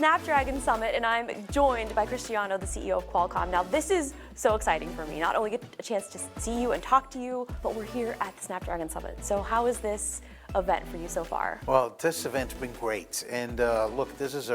Snapdragon Summit, and I'm joined by Cristiano, the CEO of Qualcomm. Now, this is so exciting for me. Not only get a chance to see you and talk to you, but we're here at the Snapdragon Summit. So how is this event for you so far? Well, this event's been great. And look, this is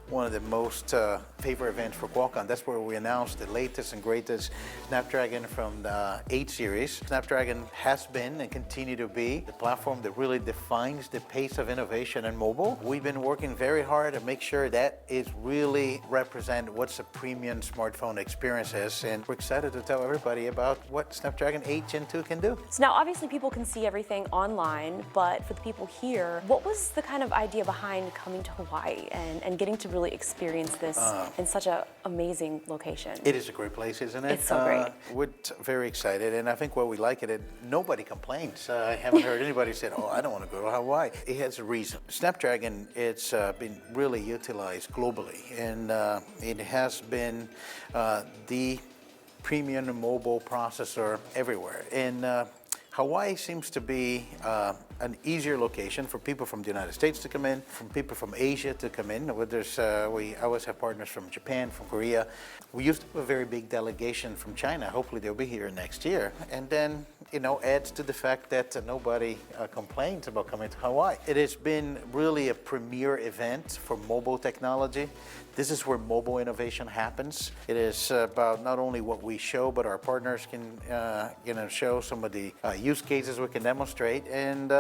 one of the most favorite events for Qualcomm. That's where we announced the latest and greatest Snapdragon from the 8 series. Snapdragon has been and continue to be the platform that really defines the pace of innovation in mobile. We've been working very hard to make sure that it really represents what's a premium smartphone experience is. And we're excited to tell everybody about what Snapdragon 8 Gen 2 can do. So now, obviously, people can see everything online, but for the people here, what was the kind of idea behind coming to Hawaii and getting to really experience this in such an amazing location? It is a great place, isn't it? It's so great. We're very excited, and I think what we like it, nobody complains. I haven't heard anybody say, oh, I don't want to go to Hawaii. It has a reason. Snapdragon, it's been really utilized globally, and it has been the premium mobile processor everywhere. And Hawaii seems to be an easier location for people from the United States to come in, from people from Asia to come in. We always have partners from Japan, from Korea. We used to have a very big delegation from China. Hopefully they'll be here next year. And then, adds to the fact that nobody complains about coming to Hawaii. It has been really a premier event for mobile technology. This is where mobile innovation happens. It is about not only what we show, but our partners can show some of the use cases we can demonstrate. And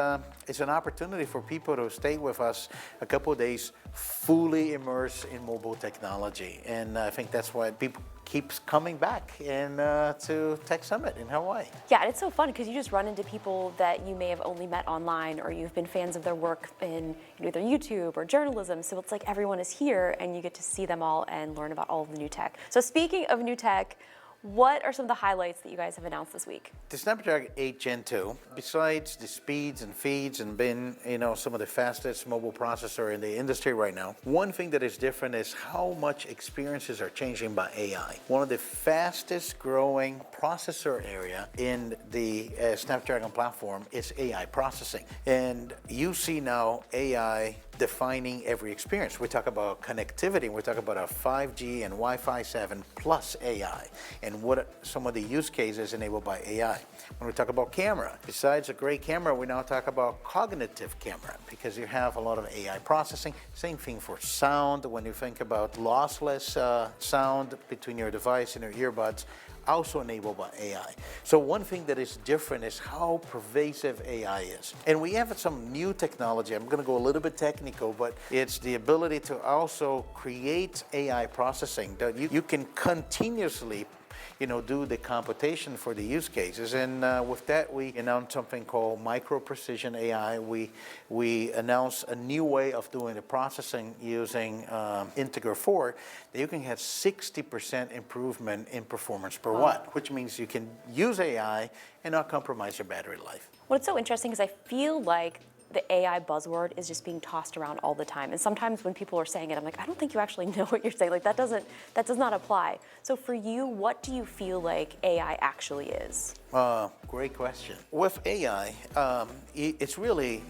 it's an opportunity for people to stay with us a couple of days fully immersed in mobile technology. And I think that's why people keeps coming back to Tech Summit in Hawaii. Yeah, and it's so fun because you just run into people that you may have only met online, or you've been fans of their work in either YouTube or journalism. So it's like everyone is here and you get to see them all and learn about all of the new tech. So speaking of new tech, what are some of the highlights that you guys have announced this week? The Snapdragon 8 Gen 2, besides the speeds and feeds and being, some of the fastest mobile processor in the industry right now, one thing that is different is how much experiences are changing by AI. One of the fastest growing processor area in the Snapdragon platform is AI processing. And you see now AI defining every experience. We talk about connectivity, we talk about a 5G and Wi-Fi 7 plus AI, and what are some of the use cases enabled by AI. When we talk about camera, besides a great camera, we now talk about cognitive camera, because you have a lot of AI processing. Same thing for sound. When you think about lossless sound between your device and your earbuds, also enabled by AI. So one thing that is different is how pervasive AI is. And we have some new technology. I'm going to go a little bit technical, but it's the ability to also create AI processing that you can continuously do the computation for the use cases. And with that, we announced something called micro precision AI. We announced a new way of doing the processing using Integer 4 that you can have 60% improvement in performance per watt, which means you can use AI and not compromise your battery life. Well, it's so interesting because I feel like the AI buzzword is just being tossed around all the time. And sometimes when people are saying it, I'm like, I don't think you actually know what you're saying. Like that does not apply. So for you, what do you feel like AI actually is? Great question. With AI, it's really,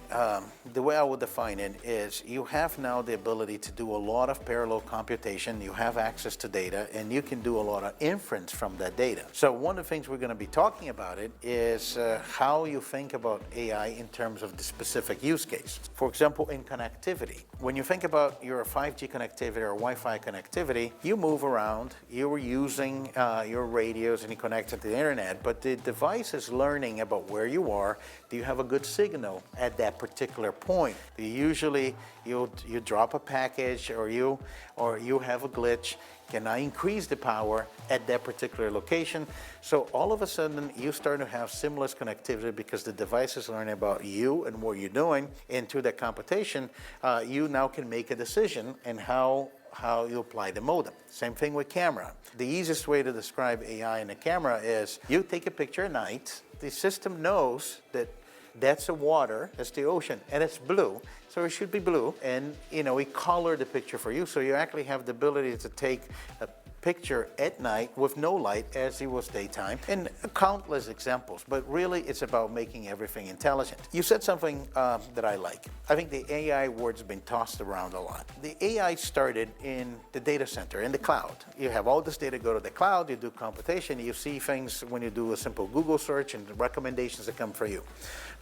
the way I would define it is you have now the ability to do a lot of parallel computation, you have access to data, and you can do a lot of inference from that data. So one of the things we're going to be talking about it is how you think about AI in terms of the specific use case. For example, in connectivity. When you think about your 5G connectivity or Wi-Fi connectivity, you move around, you're using your radios and you connect to the internet, but the device is learning about where you are. Do you have a good signal at that particular point? Usually you drop a package or you have a glitch. Can I increase the power at that particular location? So all of a sudden you start to have seamless connectivity because the device is learning about you and what you're doing. And through that computation, you now can make a decision and how you apply the modem. Same thing with camera. The easiest way to describe AI in a camera is you take a picture at night, the system knows that that's the water, that's the ocean, and it's blue. So it should be blue, and we color the picture for you, so you actually have the ability to take a picture at night with no light as it was daytime, and countless examples, but really it's about making everything intelligent. You said something that I like. I think the AI word's been tossed around a lot. The AI started in the data center, in the cloud. You have all this data go to the cloud, you do computation, you see things when you do a simple Google search and the recommendations that come for you.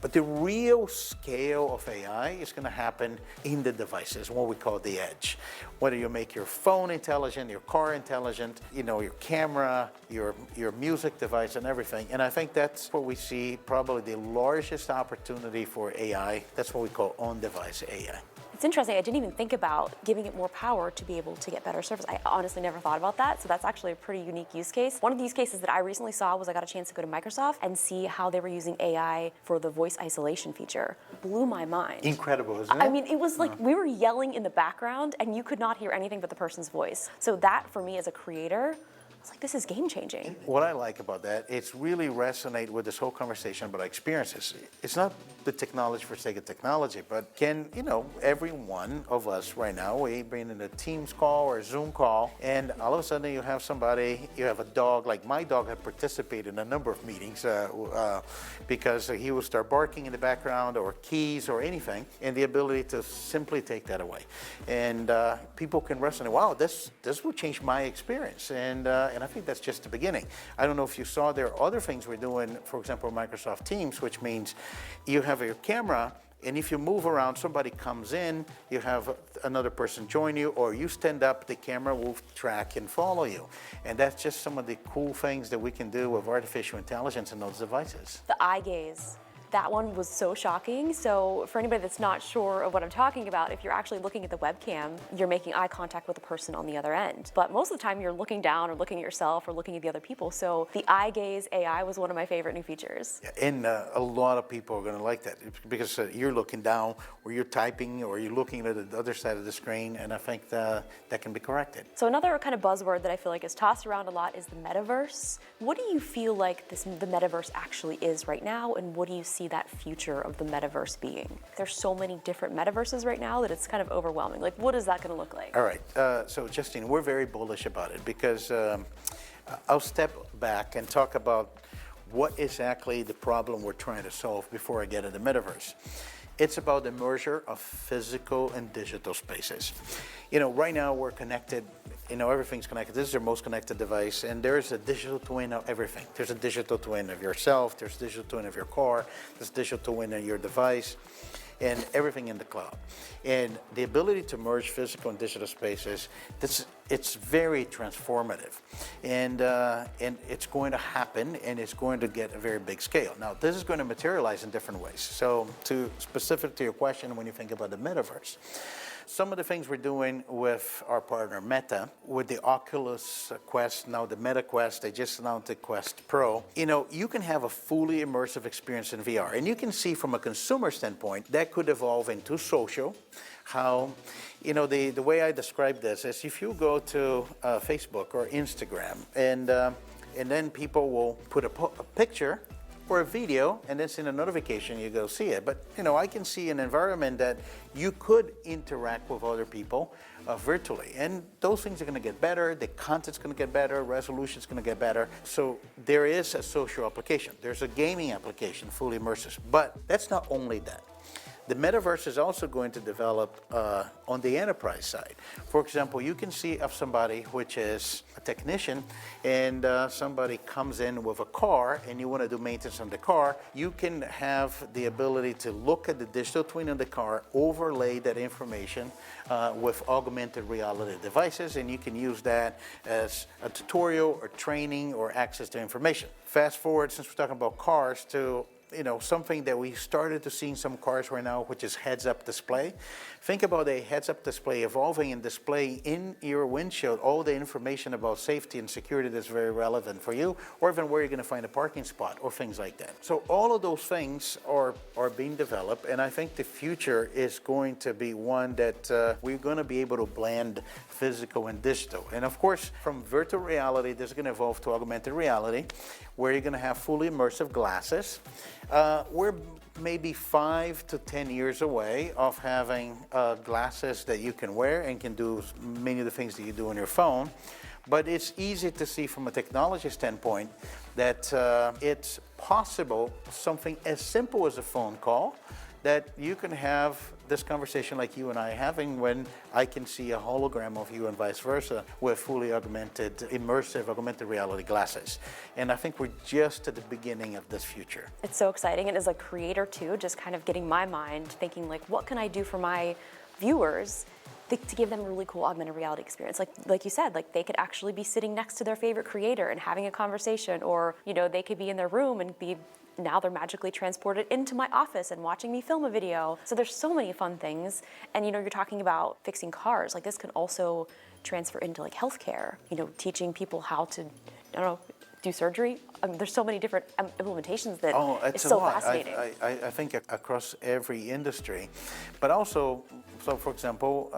But the real scale of AI is going to happen in the devices, what we call the edge. Whether you make your phone intelligent, your car intelligent, your camera, your music device and everything. And I think that's what we see probably the largest opportunity for AI. That's what we call on-device AI. It's interesting, I didn't even think about giving it more power to be able to get better service. I honestly never thought about that, so that's actually a pretty unique use case. One of the use cases that I recently saw was I got a chance to go to Microsoft and see how they were using AI for the voice isolation feature. It blew my mind. Incredible, isn't it? I mean, it was like we were yelling in the background and you could not hear anything but the person's voice. So that, for me as a creator, I was like, this is game-changing. What I like about that, it's really resonate with this whole conversation about experiences. It's not the technology for sake of technology, but can, every one of us right now, we've been in a Teams call or a Zoom call, and all of a sudden you have somebody, you have a dog, like my dog had participated in a number of meetings because he would start barking in the background or keys or anything, and the ability to simply take that away. And people can resonate, wow, this will change my experience. And I think that's just the beginning. I don't know if you saw there are other things we're doing, for example, Microsoft Teams, which means you have your camera, and if you move around, somebody comes in, you have another person join you, or you stand up, the camera will track and follow you. And that's just some of the cool things that we can do with artificial intelligence in those devices. The eye gaze. That one was so shocking. So for anybody that's not sure of what I'm talking about, if you're actually looking at the webcam, you're making eye contact with the person on the other end. But most of the time you're looking down or looking at yourself or looking at the other people. So the eye gaze AI was one of my favorite new features. Yeah, and a lot of people are going to like that because you're looking down or you're typing or you're looking at the other side of the screen, and I think that can be corrected. So another kind of buzzword that I feel like is tossed around a lot is the Metaverse. What do you feel like the Metaverse actually is right now, and what do you see that future of the Metaverse being? There's so many different Metaverses right now that it's kind of overwhelming. Like, what is that going to look like? All right, so Justine, we're very bullish about it because I'll step back and talk about what exactly the problem we're trying to solve before I get into the Metaverse. It's about the merger of physical and digital spaces. Right now we're connected, everything's connected. This is your most connected device, and there's a digital twin of everything. There's a digital twin of yourself, there's a digital twin of your car, there's a digital twin of your device, and everything in the cloud. And the ability to merge physical and digital spaces, it's very transformative. And it's going to happen, and it's going to get a very big scale. Now, this is going to materialize in different ways. So specific to your question, when you think about the Metaverse, some of the things we're doing with our partner Meta, with the Oculus Quest, now the Meta Quest, they just announced the Quest Pro. You can have a fully immersive experience in VR. And you can see from a consumer standpoint, that could evolve into social. How, the way I describe this is if you go to Facebook or Instagram, and then people will put a picture or a video, and then send a notification, you go see it. But I can see an environment that you could interact with other people virtually, and those things are going to get better. The content's going to get better, resolution's going to get better. So there is a social application. There's a gaming application, fully immersive. But that's not only that. The Metaverse is also going to develop on the enterprise side. For example, you can see of somebody which is a technician, and somebody comes in with a car and you want to do maintenance on the car. You can have the ability to look at the digital twin of the car, overlay that information with augmented reality devices, and you can use that as a tutorial or training or access to information. Fast forward, since we're talking about cars, to something that we started to see in some cars right now, which is heads-up display. Think about a heads-up display evolving and display in your windshield all the information about safety and security that's very relevant for you, or even where you're going to find a parking spot or things like that. So all of those things are being developed, and I think the future is going to be one that we're going to be able to blend physical and digital. And of course, from virtual reality, this is going to evolve to augmented reality, where you're going to have fully immersive glasses. We're maybe 5 to 10 years away of having glasses that you can wear and can do many of the things that you do on your phone. But it's easy to see from a technology standpoint that it's possible, something as simple as a phone call, that you can have this conversation like you and I are having when I can see a hologram of you and vice versa with fully augmented, immersive augmented reality glasses. And I think we're just at the beginning of this future. It's so exciting, and as a creator too, just kind of getting my mind thinking like, what can I do for my viewers to give them a really cool augmented reality experience? Like you said, like they could actually be sitting next to their favorite creator and having a conversation, or they could be in their room and now they're magically transported into my office and watching me film a video. So there's so many fun things. And you're talking about fixing cars. Like this can also transfer into like healthcare, teaching people how to, do surgery. There's so many different implementations that it's so fascinating. I think across every industry, but also, so for example,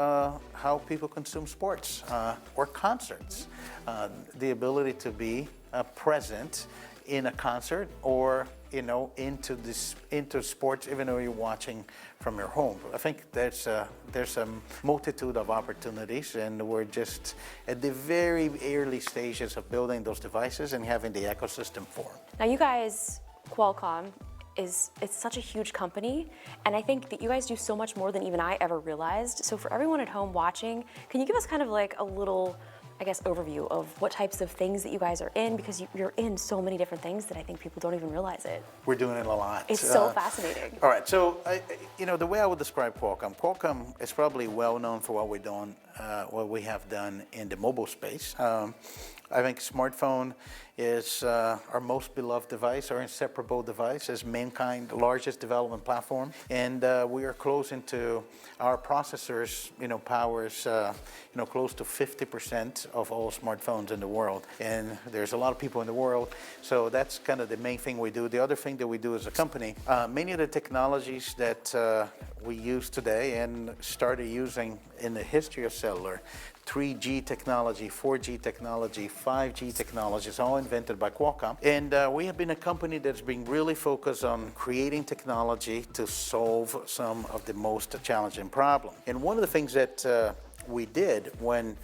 how people consume sports or concerts. The ability to be present in a concert or into sports, even though you're watching from your home. I think there's a multitude of opportunities, and we're just at the very early stages of building those devices and having the ecosystem form. Now, you guys, Qualcomm, it's such a huge company, and I think that you guys do so much more than even I ever realized. So for everyone at home watching, can you give us kind of like a little, overview of what types of things that you guys are in, because you're in so many different things that I think people don't even realize it. We're doing it a lot. It's so fascinating. All right, so the way I would describe Qualcomm is probably well known for what we're doing, what we have done in the mobile space. I think smartphone is our most beloved device, our inseparable device, is mankind's largest development platform, and we are close into our processors. Powers close to 50% of all smartphones in the world, and there's a lot of people in the world. So that's kind of the main thing we do. The other thing that we do as a company, many of the technologies that we use today and started using in the history of cellular, 3G technology, 4G technology, 5G technologies, all invented by Qualcomm. And we have been a company that's been really focused on creating technology to solve some of the most challenging problems. And one of the things that we did when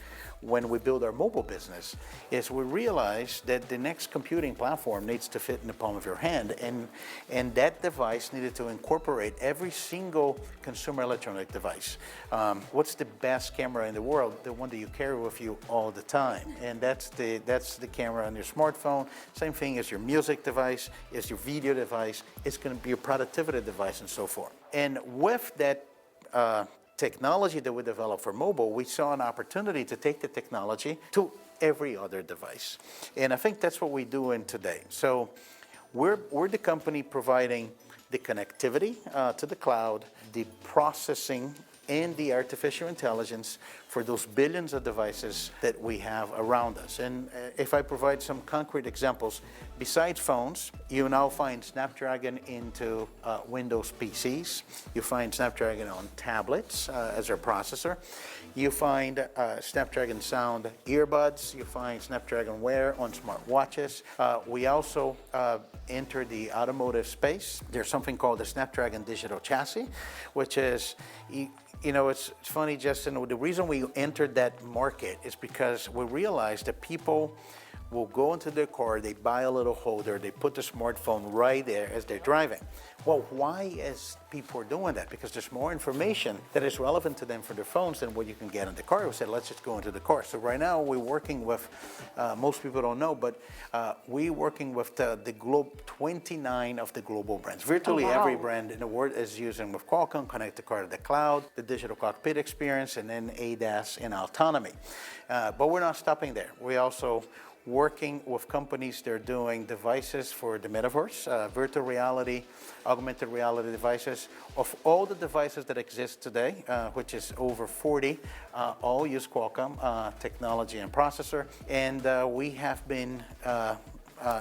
we built our mobile business is we realized that the next computing platform needs to fit in the palm of your hand, and that device needed to incorporate every single consumer electronic device. What's the best camera in the world? The one that you carry with you all the time, and that's the camera on your smartphone. Same thing as your music device, is your video device. It's going to be your productivity device, and so forth. And with that technology that we developed for mobile, we saw an opportunity to take the technology to every other device. And I think that's what we're doing today. So we're the company providing the connectivity to the cloud, the processing, and the artificial intelligence for those billions of devices that we have around us. And if I provide some concrete examples, besides phones, you now find Snapdragon into Windows PCs. You find Snapdragon on tablets as our processor. You find Snapdragon Sound earbuds. You find Snapdragon Wear on smartwatches. We also enter the automotive space. There's something called the Snapdragon Digital Chassis, which is, it's funny, Justin, the reason we entered that market is because we realized that people will go into their car, they buy a little holder, they put the smartphone right there as they're driving. Well, why is people doing that? Because there's more information that is relevant to them for their phones than what you can get in the car. We said, let's just go into the car. So right now we're working with, most people don't know, but we're working with the 29 of the global brands. Virtually every brand in the world is using with Qualcomm, connect the car to the cloud, the digital cockpit experience, and then ADAS and autonomy. But we're not stopping there. We also working with companies that are doing devices for the Metaverse, virtual reality, augmented reality devices. Of all the devices that exist today, which is over 40, all use Qualcomm technology and processor. And we have been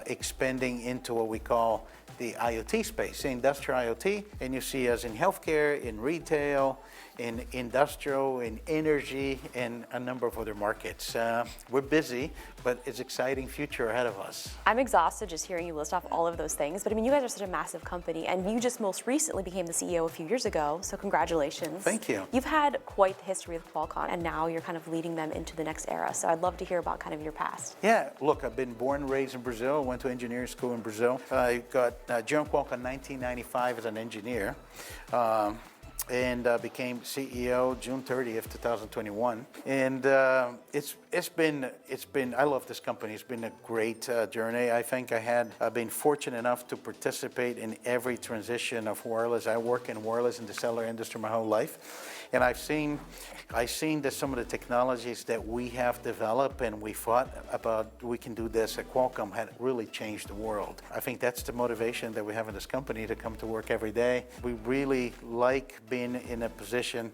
expanding into what we call the IoT space, industrial IoT, and you see us in healthcare, in retail, in industrial, in energy, and a number of other markets. We're busy, but it's an exciting future ahead of us. I'm exhausted just hearing you list off all of those things, but I mean, you guys are such a massive company, and you just most recently became the CEO a few years ago, so congratulations. Thank you. You've had quite the history with Qualcomm, and now you're kind of leading them into the next era, so I'd love to hear about kind of your past. Yeah, look, I've been born and raised in Brazil, went to engineering school in Brazil. I got joined Qualcomm in 1995 as an engineer. And became CEO June 30th, 2021. And it's been I love this company. It's been a great journey. I think I've been fortunate enough to participate in every transition of wireless. I work in wireless in the cellular industry my whole life, and I've seen that some of the technologies that we have developed and we thought about we can do this at Qualcomm had really changed the world. I think that's the motivation that we have in this company to come to work every day. We really like being in a position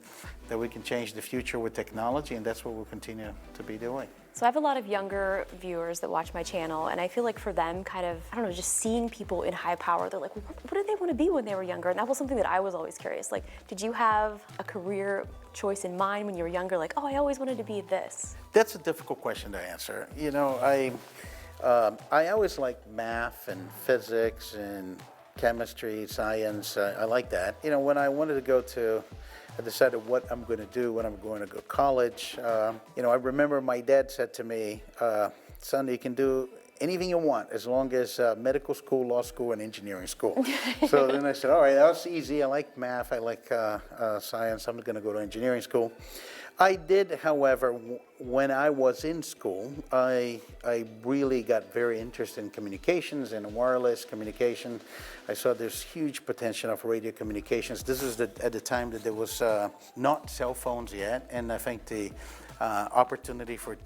that we can change the future with technology, and that's what we'll continue to be doing. So I have a lot of younger viewers that watch my channel, and I feel like for them, kind of, I don't know, just seeing people in high power, they're like, well, what did they want to be when they were younger? And that was something that I was always curious. Like, did you have a career choice in mind when you were younger? Like, oh, I always wanted to be this. That's a difficult question to answer. You know, I always liked math and physics and chemistry, science. I like that. You know, when I wanted to go to I decided what I'm going to do when I'm going to go to college. You know, I remember my dad said to me, son, you can do anything you want as long as medical school, law school, and engineering school. So then I said, all right, that's easy. I like math. I like science. I'm going to go to engineering school. I did, however, when I was in school, I really got very interested in communications and wireless communication. I saw there's huge potential of radio communications. This is at the time that there was not cell phones yet, and I think the opportunity for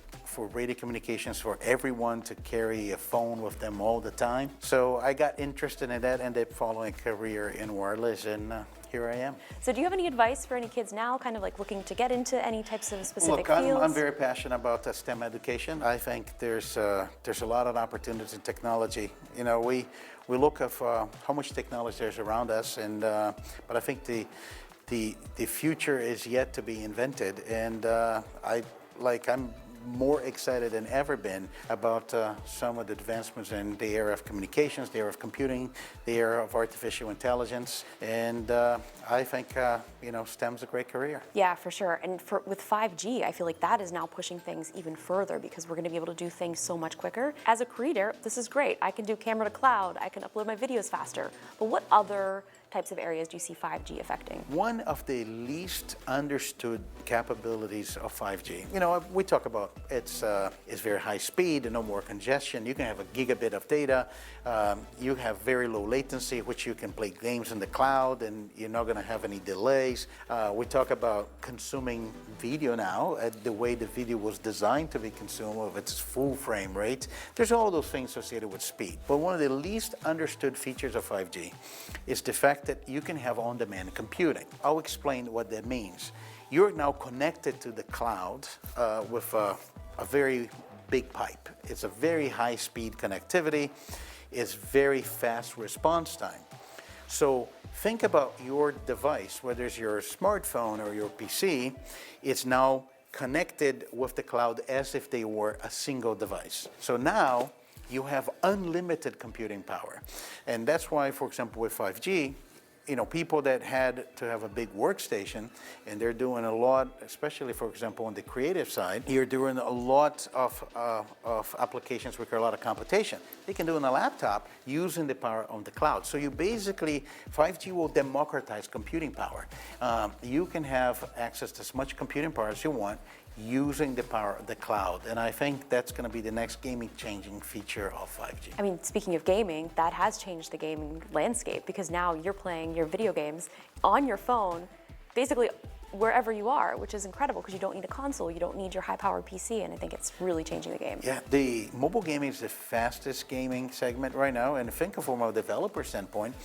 radio communications for everyone to carry a phone with them all the time. So I got interested in that, ended up following a career in wireless, and here I am. So do you have any advice for any kids now, kind of like looking to get into any types of specific fields? Look, I'm very passionate about STEM education. I think there's a lot of opportunities in technology. You know, we look at how much technology there's around us, and but I think the future is yet to be invented, and I'm more excited than ever been about some of the advancements in the area of communications, the area of computing, the area of artificial intelligence, and I think you know, STEM's a great career. Yeah, for sure. And with 5G, I feel like that is now pushing things even further because we're going to be able to do things so much quicker. As a creator, this is great. I can do camera to cloud. I can upload my videos faster. But what other types of areas do you see 5G affecting? One of the least understood capabilities of 5G, you know, we talk about it's very high speed and no more congestion. You can have a gigabit of data. You have very low latency, which you can play games in the cloud, and you're not going to have any delays. We talk about consuming video now, the way the video was designed to be consumed of its full frame rate. There's all those things associated with speed. But one of the least understood features of 5G is the fact that you can have on-demand computing. I'll explain what that means. You're now connected to the cloud with a very big pipe. It's a very high-speed connectivity. It's very fast response time. So think about your device, whether it's your smartphone or your PC, it's now connected with the cloud as if they were a single device. So now you have unlimited computing power. And that's why, for example, with 5G, you know, people that had to have a big workstation, and they're doing a lot, especially, for example, on the creative side, you're doing a lot of applications require a lot of computation. They can do on a laptop using the power on the cloud. So you basically, 5G will democratize computing power. You can have access to as much computing power as you want using the power of the cloud. And I think that's going to be the next gaming-changing feature of 5G. I mean, speaking of gaming, that has changed the gaming landscape because now you're playing your video games on your phone, basically wherever you are, which is incredible because you don't need a console, you don't need your high-powered PC, and I think it's really changing the game. Yeah, the mobile gaming is the fastest gaming segment right now, and think of from a developer standpoint,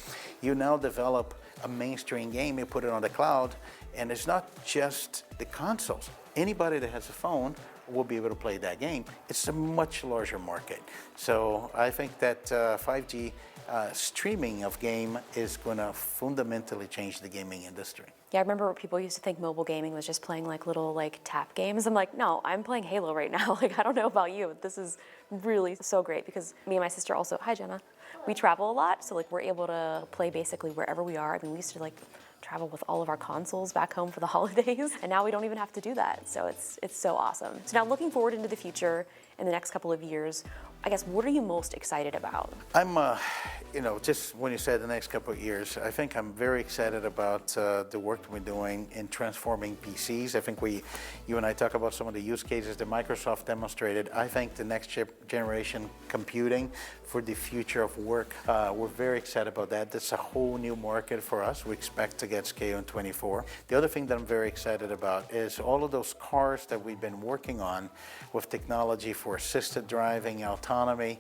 you now develop a mainstream game, you put it on the cloud, and it's not just the consoles. Anybody that has a phone will be able to play that game. It's a much larger market. So I think that 5G streaming of game is going to fundamentally change the gaming industry. Yeah, I remember people used to think mobile gaming was just playing like little like tap games. I'm like, no, I'm playing Halo right now. Like, I don't know about you. This is really so great because me and my sister also, hi Jenna, we travel a lot. So like we're able to play basically wherever we are. I mean, we used to like travel with all of our consoles back home for the holidays, and now we don't even have to do that. So it's so awesome. So now looking forward into the future in the next couple of years, I guess, what are you most excited about? I'm, just when you said the next couple of years, I think I'm very excited about the work that we're doing in transforming PCs. I think you and I talk about some of the use cases that Microsoft demonstrated. I think the next generation computing for the future of work, we're very excited about that. That's a whole new market for us. We expect to get scale in 24. The other thing that I'm very excited about is all of those cars that we've been working on with technology for assisted driving, autonomy,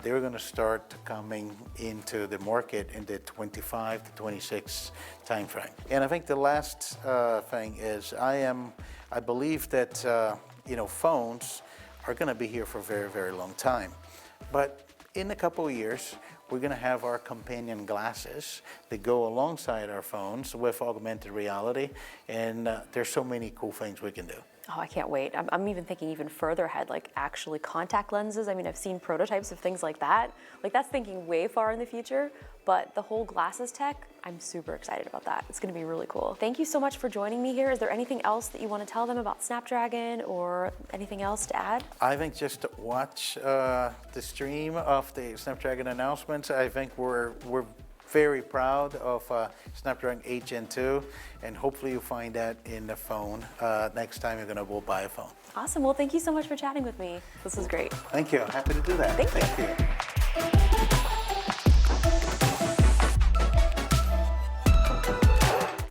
they're going to start coming into the market in the 25 to 26 timeframe. And I think the last thing is I believe that phones are going to be here for a very, very long time. But in a couple of years, we're going to have our companion glasses that go alongside our phones with augmented reality, and there's so many cool things we can do. Oh, I can't wait. I'm even thinking even further ahead, like actually contact lenses. I mean, I've seen prototypes of things like that. Like that's thinking way far in the future, but the whole glasses tech, I'm super excited about that. It's gonna be really cool. Thank you so much for joining me here. Is there anything else that you want to tell them about Snapdragon or anything else to add? I think just watch the stream of the Snapdragon announcements. I think we're very proud of Snapdragon 8 Gen 2, and hopefully you'll find that in the phone next time you're gonna go buy a phone. Awesome, well thank you so much for chatting with me. This was great. Thank you, happy to do that. Thank you. Thank you.